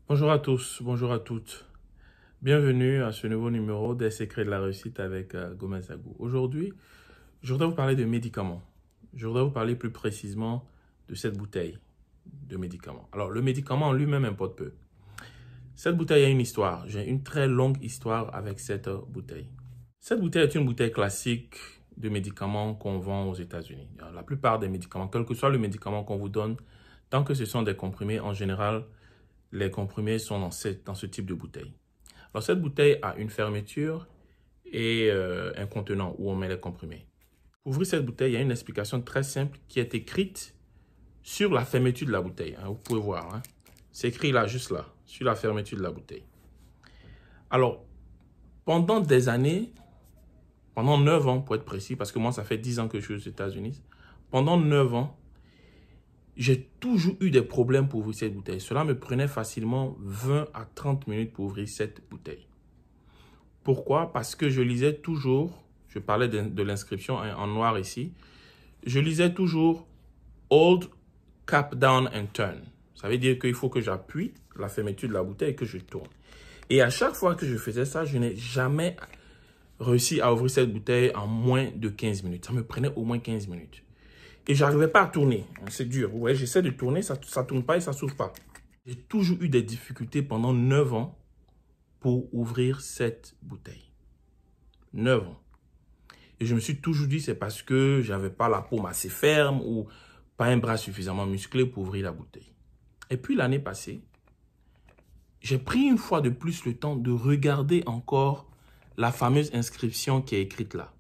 Bonjour à tous, bonjour à toutes. Bienvenue à ce nouveau numéro des secrets de la réussite avec Gomez Agou. Aujourd'hui, je voudrais vous parler de médicaments. Je voudrais vous parler plus précisément de cette bouteille de médicaments. Alors, le médicament en lui-même importe peu. Cette bouteille a une histoire. J'ai une très longue histoire avec cette bouteille. Cette bouteille est une bouteille classique de médicaments qu'on vend aux États-Unis. La plupart des médicaments, quel que soit le médicament qu'on vous donne, tant que ce sont des comprimés, en général, les comprimés sont dans ce type de bouteille. Alors, cette bouteille a une fermeture et un contenant où on met les comprimés. Pour ouvrir cette bouteille, il y a une explication très simple qui est écrite sur la fermeture de la bouteille. Vous pouvez voir. C'est écrit là, juste là, sur la fermeture de la bouteille. Alors, pendant des années, pendant 9 ans pour être précis, parce que moi, ça fait 10 ans que je suis aux États-Unis. Pendant 9 ans, j'ai toujours eu des problèmes pour ouvrir cette bouteille. Cela me prenait facilement 20 à 30 minutes pour ouvrir cette bouteille. Pourquoi? Parce que je lisais toujours, je parlais de l'inscription en noir ici, je lisais toujours « Hold cap down and turn ». Ça veut dire qu'il faut que j'appuie la fermeture de la bouteille et que je tourne. Et à chaque fois que je faisais ça, je n'ai jamais réussi à ouvrir cette bouteille en moins de 15 minutes. Ça me prenait au moins 15 minutes. Et je n'arrivais pas à tourner. C'est dur. Vous voyez, j'essaie de tourner, ça ne tourne pas et ça ne s'ouvre pas. J'ai toujours eu des difficultés pendant 9 ans pour ouvrir cette bouteille. 9 ans. Et je me suis toujours dit, c'est parce que je n'avais pas la paume assez ferme ou pas un bras suffisamment musclé pour ouvrir la bouteille. Et puis l'année passée, j'ai pris une fois de plus le temps de regarder encore la fameuse inscription qui est écrite là.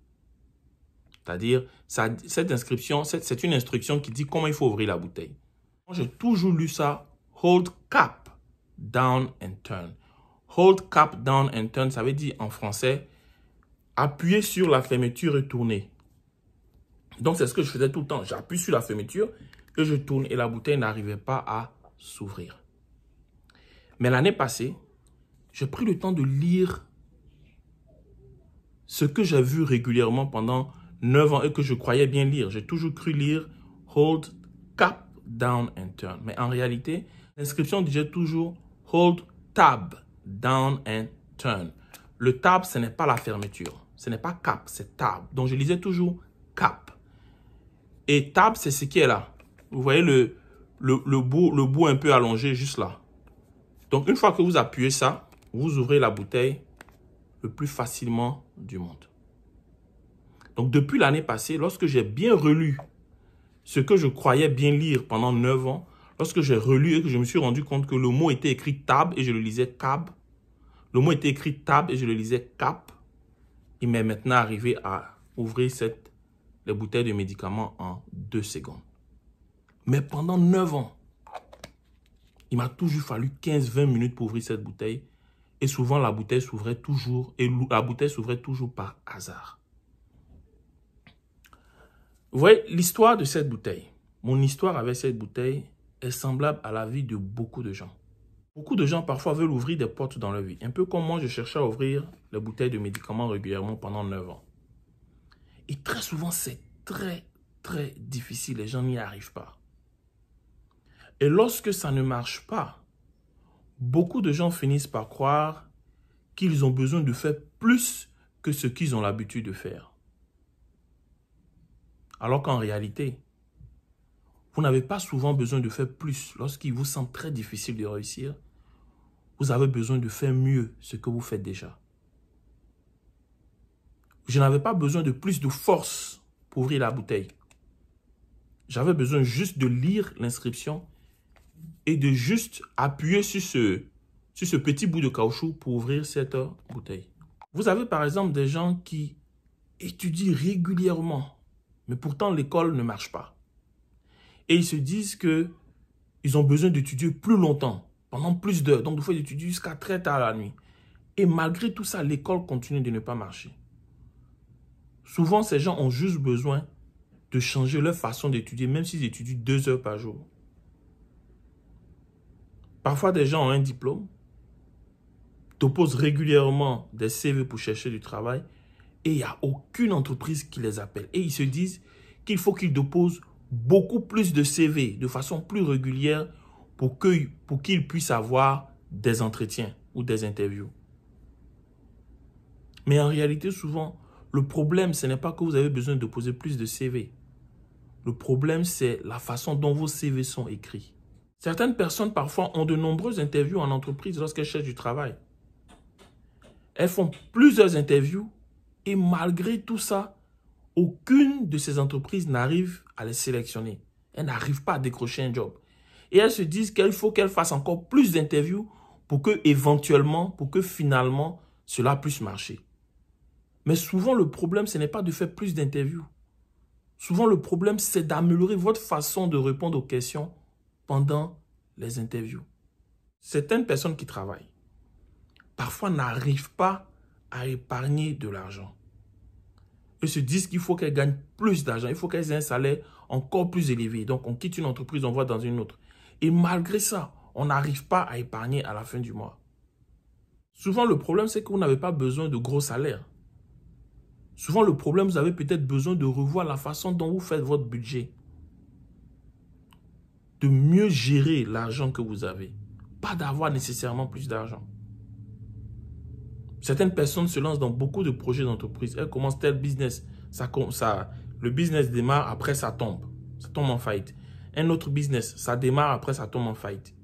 C'est-à-dire, cette inscription, c'est une instruction qui dit comment il faut ouvrir la bouteille. J'ai toujours lu ça, hold cap down and turn. Hold cap down and turn, ça veut dire en français, appuyer sur la fermeture et tourner. Donc, c'est ce que je faisais tout le temps. J'appuie sur la fermeture et je tourne et la bouteille n'arrivait pas à s'ouvrir. Mais l'année passée, j'ai pris le temps de lire ce que j'ai vu régulièrement pendant 9 ans et que je croyais bien lire. J'ai toujours cru lire hold cap down and turn. Mais en réalité, l'inscription disait toujours hold tab down and turn. Le tab, ce n'est pas la fermeture. Ce n'est pas cap, c'est tab. Donc, je lisais toujours cap. Et tab, c'est ce qui est là. Vous voyez le bout un peu allongé juste là. Donc, une fois que vous appuyez ça, vous ouvrez la bouteille le plus facilement du monde. Donc, depuis l'année passée, lorsque j'ai bien relu ce que je croyais bien lire pendant 9 ans, lorsque j'ai relu et que je me suis rendu compte que le mot était écrit tab et je le lisais cab, le mot était écrit tab et je le lisais cap, il m'est maintenant arrivé à ouvrir les bouteilles de médicaments en 2 secondes. Mais pendant 9 ans, il m'a toujours fallu 15-20 minutes pour ouvrir cette bouteille. Et souvent, la bouteille s'ouvrait toujours par hasard. Vous voyez, l'histoire de cette bouteille, mon histoire avec cette bouteille est semblable à la vie de beaucoup de gens. Beaucoup de gens parfois veulent ouvrir des portes dans leur vie. Un peu comme moi, je cherchais à ouvrir les bouteilles de médicaments régulièrement pendant 9 ans. Et très souvent, c'est très, très difficile. Les gens n'y arrivent pas. Et lorsque ça ne marche pas, beaucoup de gens finissent par croire qu'ils ont besoin de faire plus que ce qu'ils ont l'habitude de faire. Alors qu'en réalité, vous n'avez pas souvent besoin de faire plus. Lorsqu'il vous semble très difficile de réussir, vous avez besoin de faire mieux ce que vous faites déjà. Je n'avais pas besoin de plus de force pour ouvrir la bouteille. J'avais besoin juste de lire l'inscription et de juste appuyer sur ce petit bout de caoutchouc pour ouvrir cette bouteille. Vous avez par exemple des gens qui étudient régulièrement, mais pourtant l'école ne marche pas. Et ils se disent qu'ils ont besoin d'étudier plus longtemps, pendant plus d'heures. Donc, il faut étudier jusqu'à très tard la nuit. Et malgré tout ça, l'école continue de ne pas marcher. Souvent, ces gens ont juste besoin de changer leur façon d'étudier, même s'ils étudient 2 heures par jour. Parfois, des gens ont un diplôme, déposent régulièrement des CV pour chercher du travail et il n'y a aucune entreprise qui les appelle. Et ils se disent qu'il faut qu'ils déposent beaucoup plus de CV de façon plus régulière pour qu'ils puissent avoir des entretiens ou des interviews. Mais en réalité, souvent, le problème, ce n'est pas que vous avez besoin de poser plus de CV. Le problème, c'est la façon dont vos CV sont écrits. Certaines personnes, parfois, ont de nombreuses interviews en entreprise lorsqu'elles cherchent du travail. Elles font plusieurs interviews et malgré tout ça, aucune de ces entreprises n'arrive à les sélectionner. Elles n'arrivent pas à décrocher un job. Et elles se disent qu'il faut qu'elles fassent encore plus d'interviews pour que, éventuellement, pour que finalement, cela puisse marcher. Mais souvent, le problème, ce n'est pas de faire plus d'interviews. Souvent, le problème, c'est d'améliorer votre façon de répondre aux questions pendant les interviews. Certaines personnes qui travaillent, parfois n'arrivent pas à épargner de l'argent. Elles se disent qu'il faut qu'elles gagnent plus d'argent, il faut qu'elles aient un salaire encore plus élevé. Donc, on quitte une entreprise, on va dans une autre. Et malgré ça, on n'arrive pas à épargner à la fin du mois. Souvent, le problème, c'est que vous n'avez pas besoin de gros salaires. Souvent, le problème, vous avez peut-être besoin de revoir la façon dont vous faites votre budget. De mieux gérer l'argent que vous avez. Pas d'avoir nécessairement plus d'argent. Certaines personnes se lancent dans beaucoup de projets d'entreprise. Elles commencent tel business. Le business démarre, après ça tombe. Ça tombe en faillite. Un autre business, ça démarre, après ça tombe en faillite.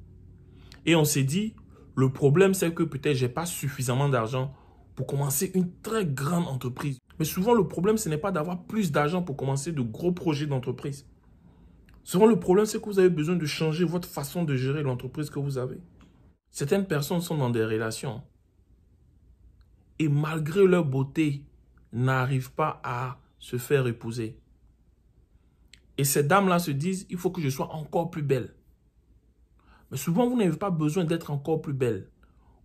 Et on s'est dit, le problème c'est que peut-être je n'ai pas suffisamment d'argent pour commencer une très grande entreprise. Mais souvent le problème ce n'est pas d'avoir plus d'argent pour commencer de gros projets d'entreprise. Souvent le problème c'est que vous avez besoin de changer votre façon de gérer l'entreprise que vous avez. Certaines personnes sont dans des relations et malgré leur beauté, n'arrivent pas à se faire épouser. Et ces dames-là se disent, il faut que je sois encore plus belle. Mais souvent, vous n'avez pas besoin d'être encore plus belle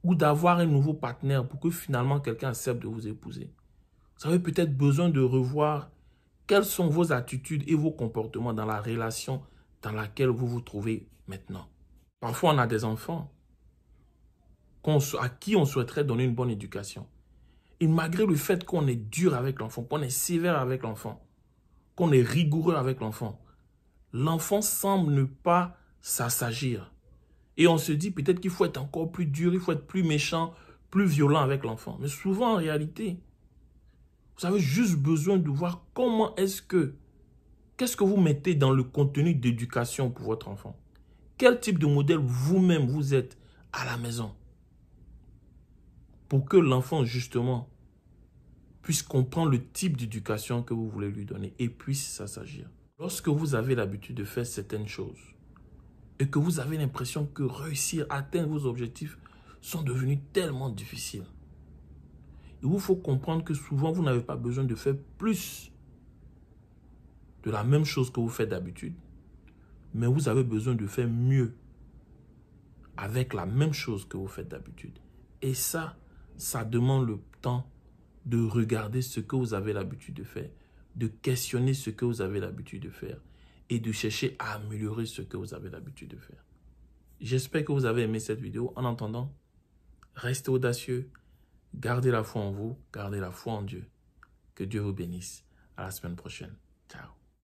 ou d'avoir un nouveau partenaire pour que finalement quelqu'un accepte de vous épouser. Vous avez peut-être besoin de revoir quelles sont vos attitudes et vos comportements dans la relation dans laquelle vous vous trouvez maintenant. Parfois, on a des enfants à qui on souhaiterait donner une bonne éducation. Et malgré le fait qu'on est dur avec l'enfant, qu'on est sévère avec l'enfant, qu'on est rigoureux avec l'enfant, l'enfant semble ne pas s'assagir. Et on se dit peut-être qu'il faut être encore plus dur, il faut être plus méchant, plus violent avec l'enfant. Mais souvent, en réalité, vous avez juste besoin de voir comment qu'est-ce que vous mettez dans le contenu d'éducation pour votre enfant. Quel type de modèle vous-même vous êtes à la maison. Pour que l'enfant, justement, puisse comprendre le type d'éducation que vous voulez lui donner et puisse s'assagir. Lorsque vous avez l'habitude de faire certaines choses et que vous avez l'impression que réussir à atteindre vos objectifs sont devenus tellement difficiles, il vous faut comprendre que souvent, vous n'avez pas besoin de faire plus de la même chose que vous faites d'habitude, mais vous avez besoin de faire mieux avec la même chose que vous faites d'habitude. Et ça demande le temps de regarder ce que vous avez l'habitude de faire, de questionner ce que vous avez l'habitude de faire et de chercher à améliorer ce que vous avez l'habitude de faire. J'espère que vous avez aimé cette vidéo. En attendant, restez audacieux, gardez la foi en vous, gardez la foi en Dieu. Que Dieu vous bénisse. À la semaine prochaine. Ciao.